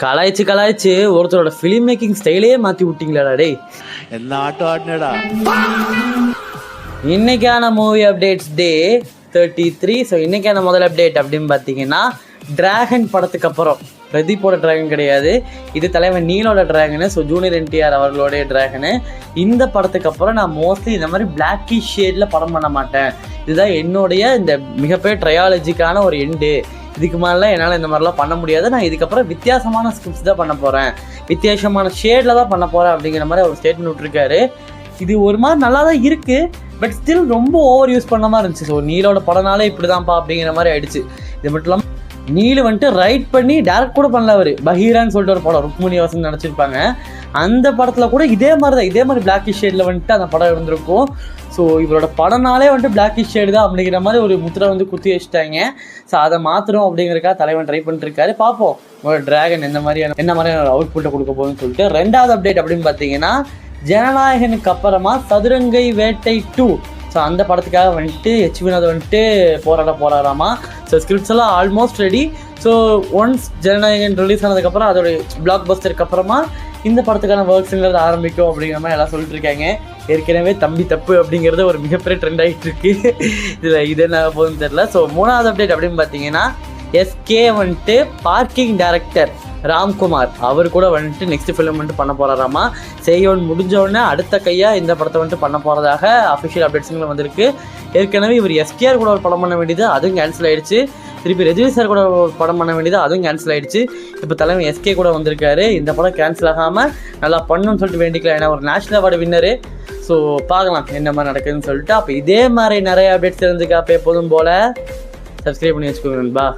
கலாய்ச்சி ஒருத்தரோட film making ஸ்டைலே மாற்றி விட்டீங்களாடா டேய். என்ன ஆட்டம் ஆடினடா. இன்னைக்கான மூவி அப்டேட்ஸ் டே 33. ஸோ இன்னைக்கான முதல் அப்டேட் அப்படின்னு பார்த்தீங்கன்னா டிராகன் படத்துக்கு அப்புறம் பிரதீப்போட டிராகன் கிடையாது, இது தலைவன் நீலோட டிராகனு. ஸோ ஜூனியர் என்டிஆர் அவர்களுடைய டிராகனு. இந்த படத்துக்கு அப்புறம் நான் மோஸ்ட்லி இந்த மாதிரி பிளாக்கி ஷேடில் படம் பண்ண மாட்டேன். இதுதான் என்னுடைய இந்த மிகப்பெரிய ட்ரையாலஜிக்கான ஒரு எண்டு. இதுக்கு மேலாம் என்னால் இந்த மாதிரிலாம் பண்ண முடியாது. நான் இதுக்கப்புறம் வித்தியாசமான ஸ்கிரிப்ட்ஸ் தான் பண்ண போகிறேன், வித்தியாசமான ஷேடில் தான் பண்ண போகிறேன் அப்படிங்கிற மாதிரி ஒரு ஸ்டேட்மெண்ட் விட்டுருக்காரு. இது ஒரு மாதிரி நல்லா தான் இருக்குது, பட் ஸ்டில் ரொம்ப ஓவர் யூஸ் பண்ண மாதிரி இருந்துச்சு. ஸோ நீலோட படம்னாலே இப்படி தான்ப்பா அப்படிங்கிற மாதிரி ஆயிடுச்சு. இது மட்டும் இல்லாமல் நீலு வந்துட்டு ரைட் பண்ணி டேரக்ட் கூட பண்ணல. அவர் பஹீரான்னு சொல்லிட்டு ஒரு படம் ருக்மிணி வாசன் நினச்சிருப்பாங்க. அந்த படத்தில் கூட இதே மாதிரி பிளாக்கி ஷேடில் வந்துட்டு அந்த படம் இருந்திருக்கும். ஸோ இவரோட படம்னாலே வந்துட்டு பிளாக்கி ஷேடு தான் அப்படிங்கிற மாதிரி ஒரு முத்திரை வந்து குத்தி வச்சுட்டாங்க. ஸோ அதை மாற்றணும் அப்படிங்கிறக்காக தலைவன் ட்ரை பண்ணிட்டுருக்காரு. பார்ப்போம் உங்களோட டிராகன் என்ன மாதிரியான அவுட்புட்டை கொடுக்க போகுதுன்னு சொல்லிட்டு. ரெண்டாவது அப்டேட் அப்படின்னு பார்த்தீங்கன்னா ஜனநாயகனுக்கு அப்புறமா சதுரங்கை வேட்டை 2. ஸோ அந்த படத்துக்காக வந்துட்டு வினோத் வந்துட்டு போராடாமா. ஸோ ஸ்கிரிப்ட்ஸ் எல்லாம் almost ready. So once Jana Nayagan release ஆனதுக்கப்புறம் அதோடைய பிளாக் பஸ்டருக்கு அப்புறமா இந்த படத்துக்கான ஒர்க்ஸுங்கிறது ஆரம்பிக்கும் அப்படிங்கிற மாதிரி எல்லாம் சொல்லிட்டு இருக்காங்க. ஏற்கனவே தம்பி தப்பு அப்படிங்கிறது ஒரு மிகப்பெரிய ட்ரெண்ட் ஆகிட்டு இருக்கு. இதில் இது என்ன போகுதுன்னு தெரியல. ஸோ மூணாவது அப்டேட் அப்படின்னு பார்த்தீங்கன்னா எஸ்கே வந்துட்டு பார்க்கிங் டைரக்டர் ராம்குமார் அவர் கூட வந்துட்டு நெக்ஸ்ட் ஃபிலிம் வந்துட்டு பண்ண போகிறாராமா. செய்யோன் முடிஞ்சோடனே அடுத்த கையாக இந்த படத்தை வந்துட்டு பண்ண போகிறதாக அஃபிஷியல் அப்டேட்ஸுங்களும் வந்திருக்கு. ஏற்கனவே இவர் எஸ்கேஆர் கூட ஒரு படம் பண்ண வேண்டியது, அதுவும் கேன்சல் ஆகிடுச்சு. திருப்பி ரஜினி சார் கூட ஒரு படம் பண்ண வேண்டியது, அதுவும் கேன்சல் ஆகிடுச்சு. இப்போ தலைவன் எஸ்கே கூட வந்திருக்காரு. இந்த படம் கேன்சல் ஆகாமல் நல்லா பண்ணணும்னு சொல்லிட்டு வேண்டிக்கலாம். ஏன்னா ஒரு நேஷனல் அவார்டு வின்னரு. ஸோ பார்க்கலாம் என்ன மாதிரி நடக்குதுன்னு சொல்லிட்டு. அப்போ இதே மாதிரி நிறைய அப்டேட்ஸ் தெரிஞ்சுக்க அப்போ எப்போதும் போல் சப்ஸ்கிரைப் பண்ணி வச்சுக்கோங்க நண்பா.